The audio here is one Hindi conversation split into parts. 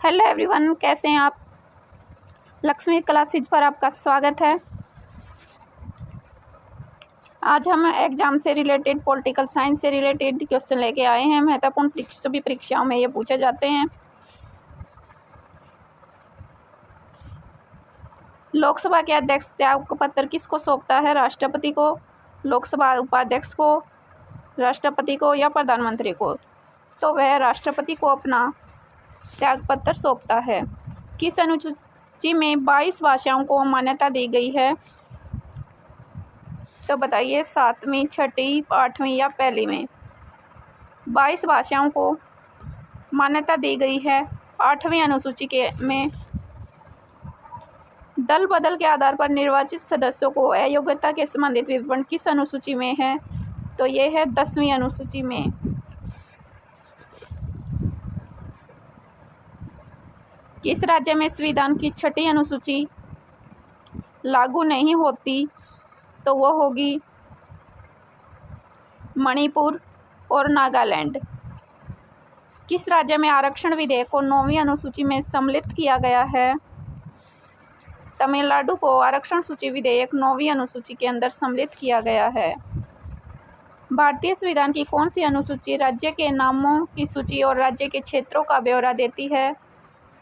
हेलो एवरीवन, कैसे हैं आप। लक्ष्मी क्लासेज पर आपका स्वागत है। आज हम एग्जाम से रिलेटेड, पॉलिटिकल साइंस से रिलेटेड क्वेश्चन लेके आए हैं। महत्वपूर्ण सभी परीक्षाओं में ये पूछे जाते हैं। लोकसभा के अध्यक्ष त्यागपत्र किसको सौंपता है? राष्ट्रपति को, लोकसभा उपाध्यक्ष को, राष्ट्रपति को या प्रधानमंत्री को? तो वह राष्ट्रपति को अपना त्यागपत्र सौंपता है। किस अनुसूची में 22 भाषाओं को मान्यता दी गई है? तो बताइए, 7वीं, 6वीं, 8वीं या पहली में? 22 भाषाओं को मान्यता दी गई है 8वीं अनुसूची में। दल बदल के आधार पर निर्वाचित सदस्यों को अयोग्यता के संबंधित विवरण किस अनुसूची में है? तो ये है 10वीं अनुसूची में। किस राज्य में संविधान की 6ठी अनुसूची लागू नहीं होती? तो वो होगी मणिपुर और नागालैंड। किस राज्य में आरक्षण विधेयक को 9वीं अनुसूची में सम्मिलित किया गया है? तमिलनाडु को आरक्षण सूची विधेयक 9वीं अनुसूची के अंदर सम्मिलित किया गया है। भारतीय संविधान की कौन सी अनुसूची राज्य के नामों की सूची और राज्य के क्षेत्रों का ब्यौरा देती है?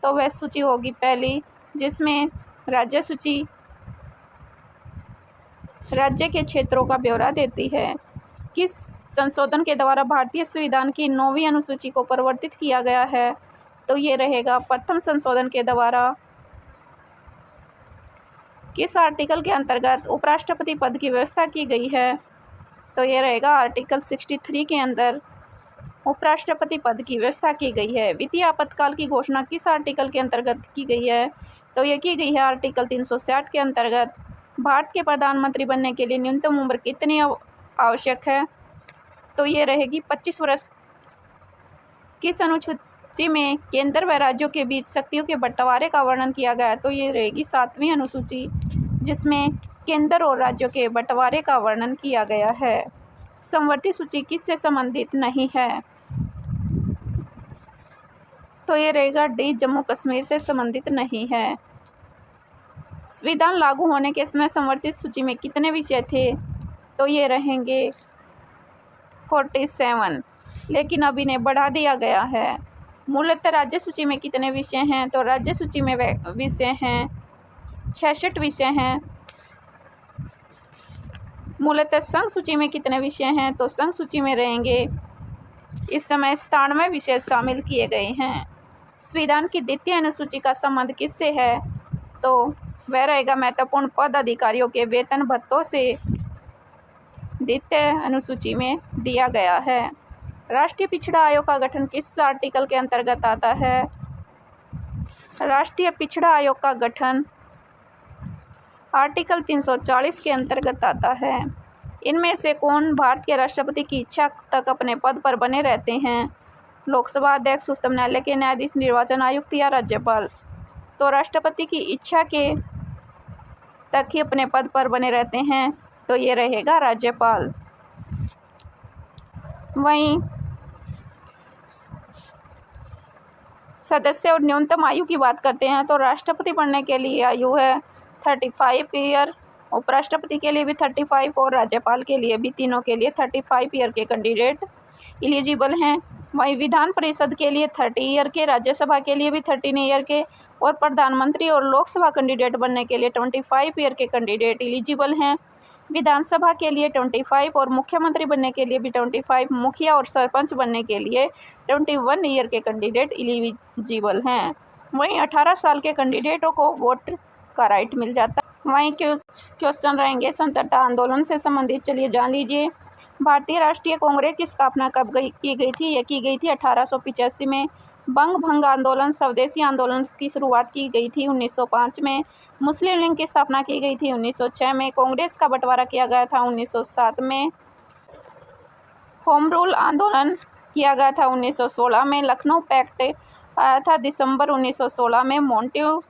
तो वह सूची होगी पहली, जिसमें राज्य सूची राज्य के क्षेत्रों का ब्यौरा देती है। किस संशोधन के द्वारा भारतीय संविधान की 9वीं अनुसूची को परिवर्तित किया गया है? तो ये रहेगा प्रथम संशोधन के द्वारा। किस आर्टिकल के अंतर्गत उपराष्ट्रपति पद की व्यवस्था की गई है? तो ये रहेगा आर्टिकल 63 के अंदर उपराष्ट्रपति पद की व्यवस्था की गई है। वित्तीय आपातकाल की घोषणा किस आर्टिकल के अंतर्गत की गई है? तो ये की गई है आर्टिकल 360 के अंतर्गत। भारत के प्रधानमंत्री बनने के लिए न्यूनतम उम्र कितनी आवश्यक है? तो ये रहेगी 25 वर्ष। किस अनुसूची में केंद्र व राज्यों के बीच शक्तियों के बंटवारे का वर्णन किया गया है? तो ये रहेगी 7वीं अनुसूची, जिसमें केंद्र और राज्यों के बंटवारे का वर्णन किया गया है। समवर्ती सूची किससे संबंधित नहीं है? तो ये रहेगा डी, जम्मू कश्मीर से संबंधित नहीं है। संविधान लागू होने के समय समवर्ती सूची में कितने विषय थे? तो ये रहेंगे 47, लेकिन अब इन्हें बढ़ा दिया गया है। मूलतः राज्य सूची में कितने विषय हैं? तो राज्य सूची में विषय हैं 66 विषय हैं। मूलतः संघ सूची में कितने विषय हैं? तो संघ सूची में रहेंगे इस समय 97 विषय शामिल किए गए हैं। संविधान की द्वितीय अनुसूची का संबंध किससे है? तो वह रहेगा महत्वपूर्ण पद अधिकारियों के वेतन भत्तों से। द्वितीय अनुसूची में दिया गया है। राष्ट्रीय पिछड़ा आयोग का गठन किस आर्टिकल के अंतर्गत आता है? राष्ट्रीय पिछड़ा आयोग का गठन आर्टिकल 340 के अंतर्गत आता है। इनमें से कौन भारत के राष्ट्रपति की इच्छा तक अपने पद पर बने रहते हैं? लोकसभा अध्यक्ष, उच्चतम न्यायालय के न्यायाधीश, निर्वाचन आयुक्त या राज्यपाल? तो राष्ट्रपति की इच्छा के तक ही अपने पद पर बने रहते हैं, तो ये रहेगा राज्यपाल। वहीं सदस्य और न्यूनतम आयु की बात करते हैं तो राष्ट्रपति बनने के लिए आयु है 35 ईयर, उपराष्ट्रपति के लिए भी 35 और राज्यपाल के लिए भी, तीनों के लिए 35 ईयर के कैंडिडेट एलिजिबल हैं। वहीं विधान परिषद के लिए 30 ईयर के, राज्यसभा के लिए भी 13 ईयर के और प्रधानमंत्री और लोकसभा कैंडिडेट बनने के लिए 25 ईयर के कैंडिडेट एलिजिबल हैं। विधानसभा के लिए 25 और मुख्यमंत्री बनने के लिए भी 25, मुखिया और सरपंच बनने के लिए 21 ईयर के कैंडिडेट एलिजिबल हैं। वहीं 18 साल के कैंडिडेटों को वोट का राइट मिल जाता है। वहीं कुछ क्वेश्चन रहेंगे स्वतंत्रता आंदोलन से संबंधित, चलिए जान लीजिए। भारतीय राष्ट्रीय कांग्रेस की स्थापना कब की गई थी? यह की गई थी 1885 में। बंग भंग आंदोलन, स्वदेशी आंदोलन की शुरुआत की गई थी 1905 में। मुस्लिम लीग की स्थापना की गई थी 1906 में। कांग्रेस का बंटवारा किया गया था 1907 में। होम रूल आंदोलन किया गया था 1916 में। लखनऊ पैक्ट आया था दिसंबर 1916 में। मॉन्टेग्यू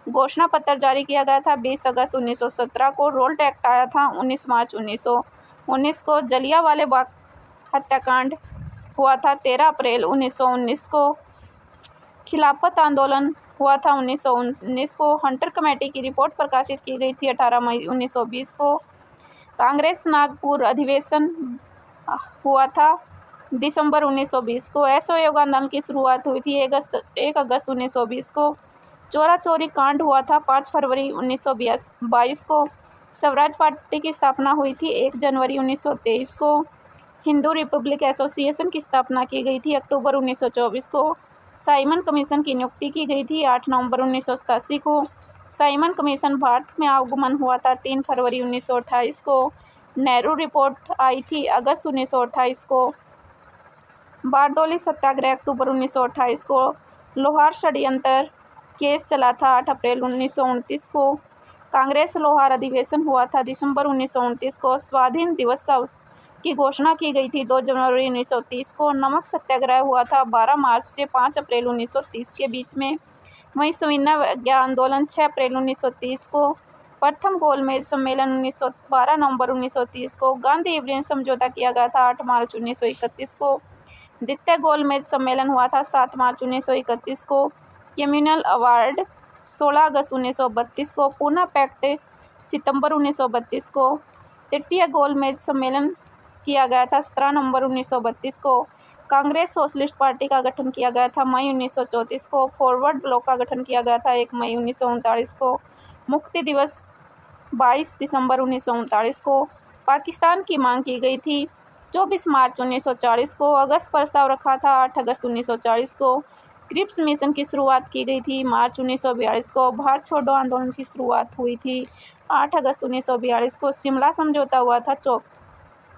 घोषणा पत्र जारी किया गया था 20 अगस्त 1917 को। रोल्ट एक्ट आया था 19 मार्च 1919 को। जलियांवाला बाग हत्याकांड हुआ था 13 अप्रैल 1919 को। खिलाफत आंदोलन हुआ था 1919 को। हंटर कमेटी की रिपोर्ट प्रकाशित की गई थी 18 मई 1920 को। कांग्रेस नागपुर अधिवेशन हुआ था दिसंबर 1920 को। असहयोग आंदोलन की शुरुआत हुई थी 1 अगस्त 1920 को। चोरा चोरी कांड हुआ था 5 फरवरी 1922 को। स्वराज पार्टी की स्थापना हुई थी 1 जनवरी 1923 को। हिंदू रिपब्लिक एसोसिएशन की स्थापना की गई थी अक्टूबर 1924 को। साइमन कमीशन की नियुक्ति की गई थी 8 नवंबर 1987 को। साइमन कमीशन भारत में आगमन हुआ था 3 फरवरी 1928 को। नेहरू रिपोर्ट आई थी अगस्त 1928 को। बारडोली सत्याग्रह अक्टूबर 1928 को। लोहार षड्यंत्र केस चला था 8 अप्रैल 1929 को। कांग्रेस लोहार अधिवेशन हुआ था दिसंबर 1929 को। स्वाधीन दिवस की घोषणा की गई थी 2 जनवरी 1930 को। नमक सत्याग्रह हुआ था 12 मार्च से 5 अप्रैल 1930 के बीच में। वहीं सविनय आंदोलन 6 अप्रैल 1930 को। प्रथम गोलमेज सम्मेलन 12 नवंबर 1930 को। गांधी इरविन समझौता किया गया था 8 मार्च 1931 को। द्वितीय गोलमेज सम्मेलन हुआ था 7 मार्च 1931 को। कम्युनल अवार्ड 16 अगस्त 1932 को। पूना पैक्ट सितंबर 1932 को। तृतीय गोलमेज सम्मेलन किया गया था 17 नवंबर 1932 को। कांग्रेस सोशलिस्ट पार्टी का गठन किया गया था मई 1934 को। फॉरवर्ड ब्लॉक का गठन किया गया था 1 मई 1939 को। मुक्ति दिवस 22 दिसंबर 1939 को। पाकिस्तान की मांग की गई थी 24 मार्च 1940 को। अगस्त प्रस्ताव रखा था 8 अगस्त 1940 को। क्रिप्स मिशन की शुरुआत की गई थी मार्च 1942 को। भारत छोड़ो आंदोलन की शुरुआत हुई थी 8 अगस्त 1942 को। शिमला समझौता हुआ था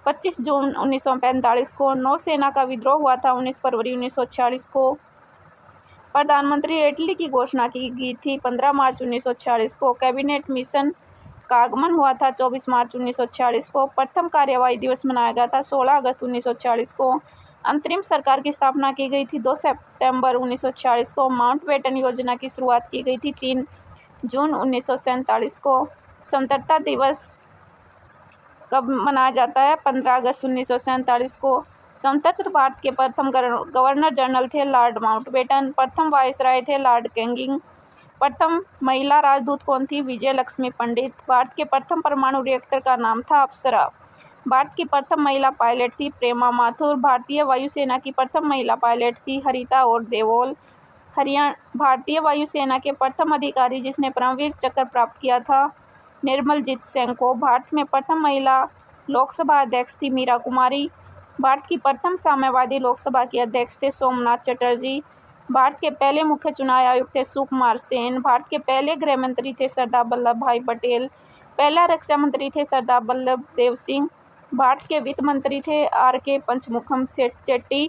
25 जून 1945 को। नौसेना का विद्रोह हुआ था 19 फरवरी 1946 को। प्रधानमंत्री इटली की घोषणा की गई थी 15 मार्च 1946 को। कैबिनेट मिशन का आगमन हुआ था 24 मार्च 1946 को। प्रथम कार्यवाही दिवस मनाया गया था 16 अगस्त 1946 को। अंतरिम सरकार की स्थापना की गई थी 2 सितंबर 1946 को। माउंटबेटन योजना की शुरुआत की गई थी 3 जून 1947 को। स्वतंत्रता दिवस कब मनाया जाता है? 15 अगस्त 1947 को। स्वतंत्र भारत के प्रथम गवर्नर जनरल थे लॉर्ड माउंटबेटन। प्रथम वायसराय थे लॉर्ड कैनिंग। प्रथम महिला राजदूत कौन थी? विजय लक्ष्मी पंडित। भारत के प्रथम परमाणु रिएक्टर का नाम था अप्सरा। भारत की प्रथम महिला पायलट थी प्रेमा माथुर। भारतीय वायुसेना की प्रथम महिला पायलट थी हरिता और देओल। भारतीय वायुसेना के प्रथम अधिकारी जिसने परमवीर चक्र प्राप्त किया था निर्मलजीत सिंह को। भारत में प्रथम महिला लोकसभा अध्यक्ष थी मीरा कुमारी। भारत की प्रथम साम्यवादी लोकसभा के अध्यक्ष थे सोमनाथ चटर्जी। भारत के पहले मुख्य चुनाव आयुक्त थे सुकुमार सेन। भारत के पहले गृह मंत्री थे सरदार वल्लभ भाई पटेल। पहला रक्षा मंत्री थे सरदार वल्लभ देव सिंह। भारत के वित्त मंत्री थे RK पंचमुखम चेट्टी।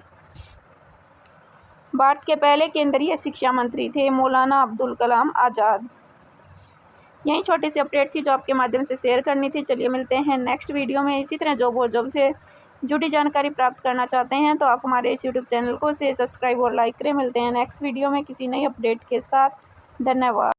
भारत के पहले केंद्रीय शिक्षा मंत्री थे मौलाना अब्दुल कलाम आज़ाद। यही छोटी सी अपडेट थी जो आपके माध्यम से शेयर करनी थी। चलिए मिलते हैं नेक्स्ट वीडियो में। इसी तरह जॉब से जुड़ी जानकारी प्राप्त करना चाहते हैं तो आप हमारे इस यूट्यूब चैनल को सब्सक्राइब और लाइक करें। मिलते हैं नेक्स्ट वीडियो में किसी नई अपडेट के साथ। धन्यवाद।